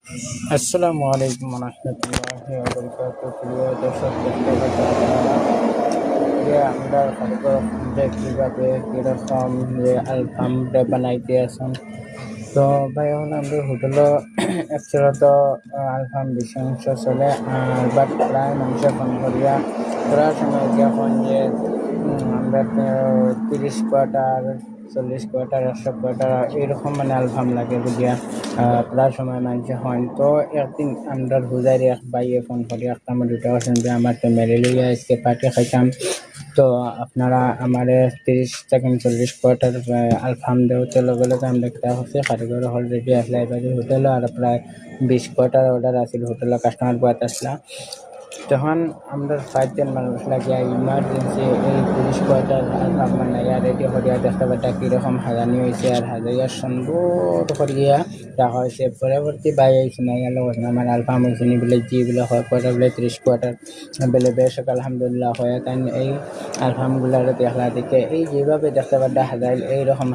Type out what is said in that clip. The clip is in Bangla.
আসসালামু আলাইকুম রহমতুল্লাহি ওয়া বারাকাতুহু। প্রিয় দর্শক, দেখতে পাচ্ছেন আপনারা যে আমরা যে কীভাবে কীরকম যে আলফামটা বানাইতে আছেন। তো ভাই এখন আমাদের হোটেলও একচুয়ালি তো আলফাম বেশি অংশ চলে, আর বাট প্রায় মানুষের ফোন করিয়া প্রায় সময় যখন যে আমরা 30 কোয়ার্টার 40 কোয়ার্টার 100 কোয়ার্টার এরকম মানে আলফাম লাগে বুঝিয়া প্রায় সময় মানুষে হয়। তো একদিন আমরা বুঝাই এক বাইয়ে ফোন করি একটা আমার দুটা আছেন যে আমার ফ্যামিলি লইয়া আজকে পার্টি খাইতাম, তো আপনারা আমার 30 থেকে 40 কোয়ার্টার আলফাম দেওয়াতে লগে লগে আমরা একটা হচ্ছে কারিগর অলরেডি আসলে এবার হোটেলও আর প্রায় 20 কোয়ার্টার অর্ডার আছিল হোটেলের কাস্টমার পাত আসলা। তখন আমরা 5-10 মানুষ লাগিয়া ইমার্জেন্সি এই 30 কোয়ার্টার আলফাম বানাইয়া রেডি করিয়া দেখতে পাটা কীরকম হাজানি হয়েছে, আর হাজাইয়া সুন্দর করিয়া রাখা হয়েছে। পরবর্তী বাই আইসি না গেল আমার আলফাম হয়েছে নি বলে জি বলে হয় কোয়ার্টার বলে 30 কোয়ার্টার বেলে বেশ আলহামদুলিল্লাহ হয়। কারণ এই আলফামগুলার দেখলা দেখে এই যেভাবে দেখতে পাটা হাজাইল এইরকম